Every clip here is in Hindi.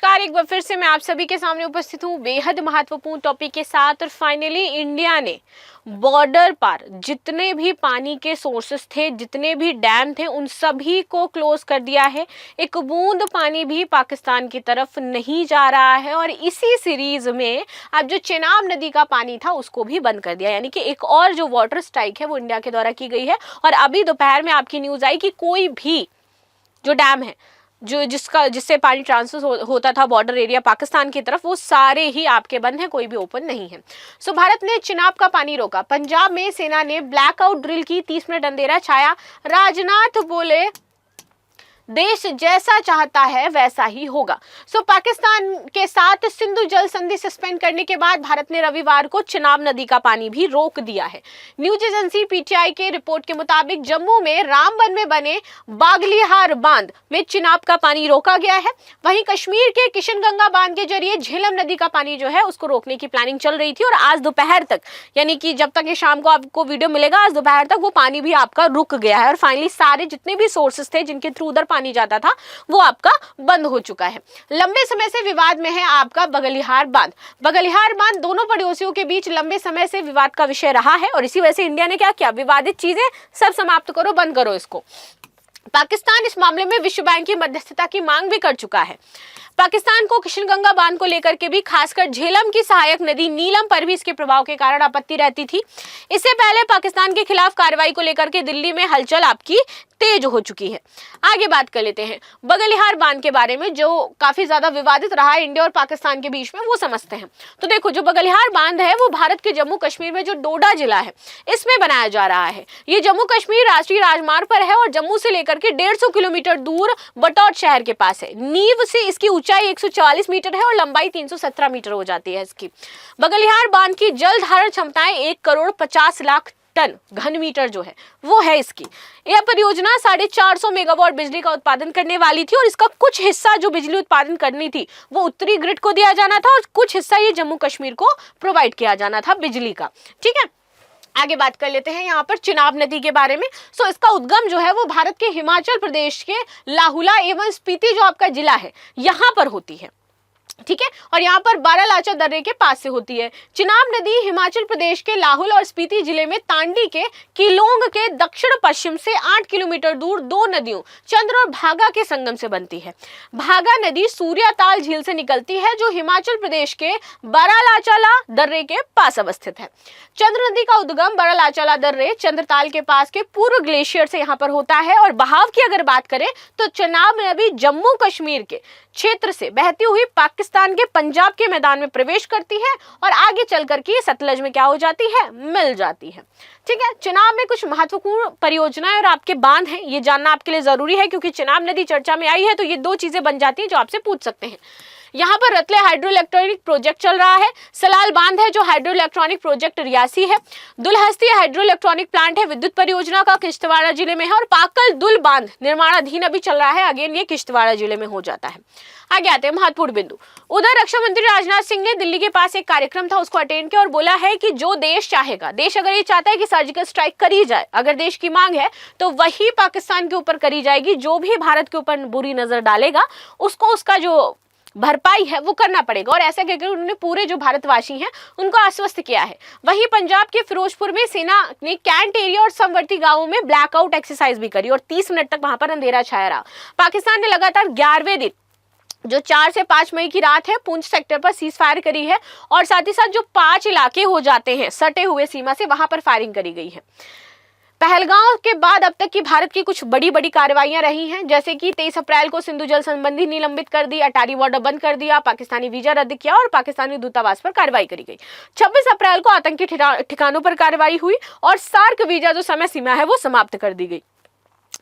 नमस्कार, एक बार फिर से मैं आप सभी के सामने उपस्थित हूँ बेहद महत्वपूर्ण टॉपिक के साथ। और फाइनली इंडिया ने बॉर्डर पार जितने भी पानी के सोर्सेस थे, जितने भी डैम थे, उन सभी को क्लोज कर दिया है। एक बूंद पानी भी पाकिस्तान की तरफ नहीं जा रहा है। और इसी सीरीज में अब जो चेनाब नदी का पानी था उसको भी बंद कर दिया, यानी कि एक और जो वाटर स्ट्राइक है वो इंडिया के द्वारा की गई है। और अभी दोपहर में आपकी न्यूज आई कि कोई भी जो डैम है जिससे पानी ट्रांसफर होता था बॉर्डर एरिया पाकिस्तान की तरफ, वो सारे ही आपके बंद हैं, कोई भी ओपन नहीं है। सो भारत ने चिनाब का पानी रोका। पंजाब में सेना ने ब्लैकआउट ड्रिल की, 30 मिनट अंधेरा छाया। राजनाथ बोले देश जैसा चाहता है वैसा ही होगा। सो पाकिस्तान के साथ सिंधु जल संधि सस्पेंड करने के बाद भारत ने रविवार को चिनाब नदी का पानी भी रोक दिया है। न्यूज एजेंसी पीटीआई के रिपोर्ट के मुताबिक जम्मू में रामबन में बने बागलिहार बांध में चिनाब का पानी रोका गया है। वहीं कश्मीर के किशनगंगा बांध के जरिए झेलम नदी का पानी जो है उसको रोकने की प्लानिंग चल रही थी। और आज दोपहर तक, यानी कि जब तक ये शाम को आपको वीडियो मिलेगा, आज दोपहर तक वो पानी भी आपका रुक गया है। और फाइनली सारे जितने भी सोर्सेस थे जिनके थ्रू उधर पानी जाता था वो आपका बंद हो चुका है। लंबे समय से विवाद में है आपका बगलिहार बांध। बगलिहार बांध दोनों पड़ोसियों के बीच लंबे समय से विवाद का विषय रहा है। और इसी वजह से इंडिया ने क्या किया, विवादित चीजें सब समाप्त करो, बंद करो इसको। पाकिस्तान इस मामले में विश्व बैंक की मध्यस्थता की मांग भी कर चुका है। पाकिस्तान को किशनगंगा बांध को लेकर के भी, खासकर झेलम की सहायक नदी नीलम पर भी इसके प्रभाव के कारण आपत्ति रहती थी। इससे पहले पाकिस्तान के खिलाफ कार्रवाई को लेकर के दिल्ली में हलचल आपकी तेज हो चुकी है। आगे बात कर लेते हैं बगलिहार बांध के बारे में, जो काफी ज्यादा विवादित रहा है इंडिया और पाकिस्तान के बीच में, वो समझते हैं। तो देखो, जो बगलिहार बांध है वो भारत के जम्मू कश्मीर में जो डोडा जिला है इसमें बनाया जा रहा है। ये जम्मू कश्मीर राष्ट्रीय राजमार्ग पर है और जम्मू से लेकर के 150 किलोमीटर दूर बटौत शहर के पास है। नींव से इसकी ऊंचाई 144 मीटर है और लंबाई 317 मीटर हो जाती है इसकी। बगलिहार बांध की जल धारण क्षमताएं 1,50,00,000 टन घन मीटर जो है वो है इसकी। यह परियोजना 450 मेगावाट बिजली का उत्पादन करने वाली थी। और इसका कुछ हिस्सा जो बिजली उत्पादन करनी थी वो उत्तरी ग्रिड को दिया जाना था और कुछ हिस्सा ये जम्मू कश्मीर को प्रोवाइड किया जाना था बिजली का। ठीक है, आगे बात कर लेते हैं यहाँ पर चिनाब नदी के बारे में। सो इसका उद्गम जो है वो भारत के हिमाचल प्रदेश के लाहुला एवं स्पीति जो आपका जिला है यहाँ पर होती है। ठीक है, और यहाँ पर बारालाचा दर्रे के पास से होती है। चिनाब नदी हिमाचल प्रदेश के लाहुल और स्पीति जिले में तांडी के किलोंग के दक्षिण पश्चिम से 8 किलोमीटर दूर दो नदियों चंद्र और भागा के संगम से बनती है। भागा नदी सूर्याताल झील से निकलती है जो हिमाचल प्रदेश के बारालाचाला दर्रे के पास अवस्थित है। चंद्र नदी का उद्गम बारालाचाला दर्रे चंद्रताल के पास के पूर्व ग्लेशियर से यहाँ पर होता है। और बहाव की अगर बात करें तो चिनाब नदी जम्मू कश्मीर के क्षेत्र से बहती हुई पाकिस्तान के पंजाब के मैदान में प्रवेश करती है और आगे चलकर के सतलज में क्या हो जाती है, मिल जाती है। ठीक है, चिनाब में कुछ महत्वपूर्ण परियोजनाएं और आपके बांध हैं, ये जानना आपके लिए जरूरी है क्योंकि चिनाब नदी चर्चा में आई है तो ये दो चीजें बन जाती हैं जो आपसे पूछ सकते हैं। यहाँ पर रतले हाइड्रो इलेक्ट्रॉनिक प्रोजेक्ट चल रहा है। सलाल बांध है जो हाइड्रो इलेक्ट्रॉनिक प्रोजेक्ट रियासी है। दुलहस्ती हाइड्रो इलेक्ट्रॉनिक प्लांट है विद्युत परियोजना का, किश्तवाड़ा जिले में है। और पाकल दुल बांध निर्माणाधीन अभी चल रहा है, अगेन ये किश्तवाड़ा जिले में हो जाता है। आगे आते हैं महत्वपूर्ण बिंदु। उधर रक्षा मंत्री राजनाथ सिंह ने दिल्ली के पास एक कार्यक्रम था उसको अटेंड किया और बोला है कि जो देश चाहेगा, देश अगर ये चाहता है कि सर्जिकल स्ट्राइक करी जाए, अगर देश की मांग है तो वही पाकिस्तान के ऊपर करी जाएगी। जो भी भारत के ऊपर बुरी नजर डालेगा उसको उसका जो भरपाई है वो करना पड़ेगा। और ऐसा कहकर उन्होंने पूरे जो भारतवासी हैं उनको आश्वस्त किया है। वहीं पंजाब के फिरोजपुर में सेना ने कैंट एरिया और समवर्ती गांवों में ब्लैकआउट एक्सरसाइज भी करी और 30 मिनट तक वहां पर अंधेरा छाया रहा। पाकिस्तान ने लगातार 11वें दिन जो 4 से 5 मई की रात है पुंछ सेक्टर पर सीज फायर करी है। और साथ ही साथ जो 5 इलाके हो जाते हैं सटे हुए सीमा से, वहां पर फायरिंग करी गई है। पहलगांव के बाद अब तक की भारत की कुछ बड़ी बड़ी कार्रवाइयां रही हैं, जैसे कि 23 अप्रैल को सिंधु जल संबंधी निलंबित कर दी, अटारी बॉर्डर बंद कर दिया, पाकिस्तानी वीजा रद्द किया और पाकिस्तानी दूतावास पर कार्रवाई करी गई। 26 अप्रैल को आतंकी ठिकानों पर कार्रवाई हुई और सार्क वीजा जो समय सीमा है वो समाप्त कर दी गई।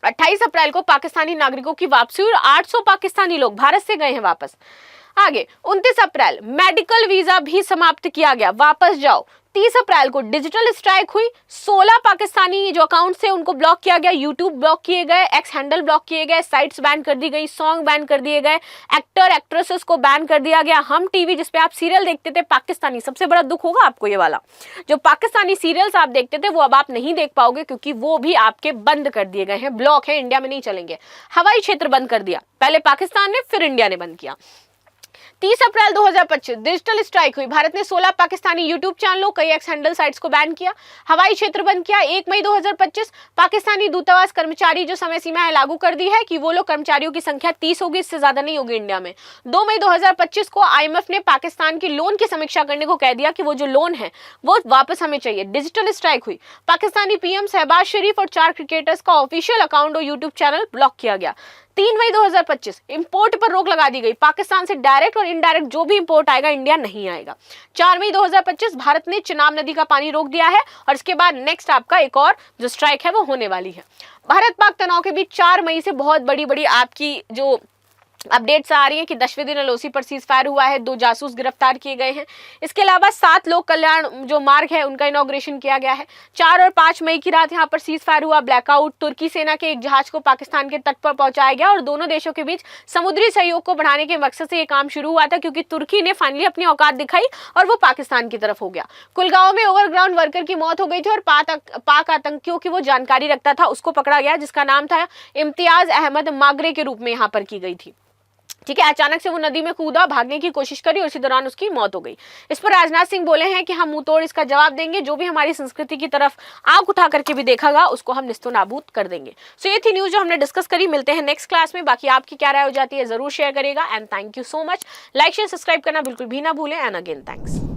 28 अप्रैल को पाकिस्तानी नागरिकों की वापसी और 800 पाकिस्तानी लोग भारत से गए हैं वापस। आगे 29 अप्रैल मेडिकल वीजा भी समाप्त किया गया, वापस जाओ। 30 अप्रैल को डिजिटल स्ट्राइक हुई, 16 पाकिस्तानी जो अकाउंट थे उनको ब्लॉक किया गया, यूट्यूब ब्लॉक किए गए, एक्स हैंडल ब्लॉक किए गए, साइट्स बैन कर दी गई, सॉन्ग बैन कर दिए गए, एक्टर एक्ट्रेसेस को बैन कर दिया गया। हम टीवी जिसपे आप सीरियल देखते थे पाकिस्तानी, सबसे बड़ा दुख होगा आपको ये वाला, जो पाकिस्तानी सीरियल्स आप देखते थे वो अब आप नहीं देख पाओगे क्योंकि वो भी आपके बंद कर दिए गए हैं, ब्लॉक है, इंडिया में नहीं चलेंगे। हवाई क्षेत्र बंद कर दिया, पहले पाकिस्तान ने फिर इंडिया ने बंद किया। 30 अप्रैल 2025 डिजिटल स्ट्राइक हुई। भारत ने 16 पाकिस्तानी यूट्यूब चैनलों, कई एक्स हैंडल साइट्स को बैन किया, हवाई क्षेत्र बंद किया। 1 मई 2025 पाकिस्तानी दूतावास कर्मचारी जो समय सीमा है लागू कर दी है कि वो लोग कर्मचारियों की संख्या 30 होगी, इससे ज्यादा नहीं होगी इंडिया में। 2 मई 2025 को IMF ने पाकिस्तान की लोन की समीक्षा करने को कह दिया कि वो जो लोन है वो वापस हमें चाहिए। डिजिटल स्ट्राइक हुई। पाकिस्तानी PM शहबाज शरीफ और 4 क्रिकेटर्स का ऑफिशियल अकाउंट और यूट्यूब चैनल ब्लॉक किया गया। 3 मई 2025 इंपोर्ट पर रोक लगा दी गई। पाकिस्तान से डायरेक्ट और इनडायरेक्ट जो भी इंपोर्ट आएगा इंडिया नहीं आएगा। 4 मई 2025 भारत ने चिनाब नदी का पानी रोक दिया है और इसके बाद नेक्स्ट आपका एक और जो स्ट्राइक है वो होने वाली है। भारत पाक तनाव के बीच 4 मई से बहुत बड़ी बड़ी आपकी जो अपडेट्स आ रही है कि 10वें दिन LOC पर सीज फायर हुआ है, 2 जासूस गिरफ्तार किए गए हैं। इसके अलावा 7 लोक कल्याण जो मार्ग है उनका इनॉग्रेशन किया गया है। 4 और 5 मई की रात यहां पर सीज फायर हुआ, ब्लैकआउट। तुर्की सेना के एक जहाज को पाकिस्तान के तट पर पहुंचाया गया और दोनों देशों के बीच समुद्री सहयोग को बढ़ाने के मकसद से यह काम शुरू हुआ था, क्योंकि तुर्की ने फाइनली अपनी औकात दिखाई और वो पाकिस्तान की तरफ हो गया। कुलगांव में ओवरग्राउंड वर्कर की मौत हो गई थी और पाक आतंकियों की वो जानकारी रखता था उसको पकड़ा गया, जिसका नाम था इम्तियाज अहमद मागरे के रूप में यहाँ पर की गई थी। ठीक है, अचानक से वो नदी में कूदा, भागने की कोशिश करी और इसी दौरान उसकी मौत हो गई। इस पर राजनाथ सिंह बोले हैं कि हम मुंह तोड़ इसका जवाब देंगे, जो भी हमारी संस्कृति की तरफ आंख उठा करके भी देखेगा उसको हम निस्तो नाबूद कर देंगे। सो ये थी न्यूज जो हमने डिस्कस करी। मिलते हैं नेक्स्ट क्लास में। बाकी आपकी क्या राय हो जाती है जरूर शेयर करेगा। And thank you so much. Like share subscribe करना बिल्कुल भी ना भूलें। And again thanks.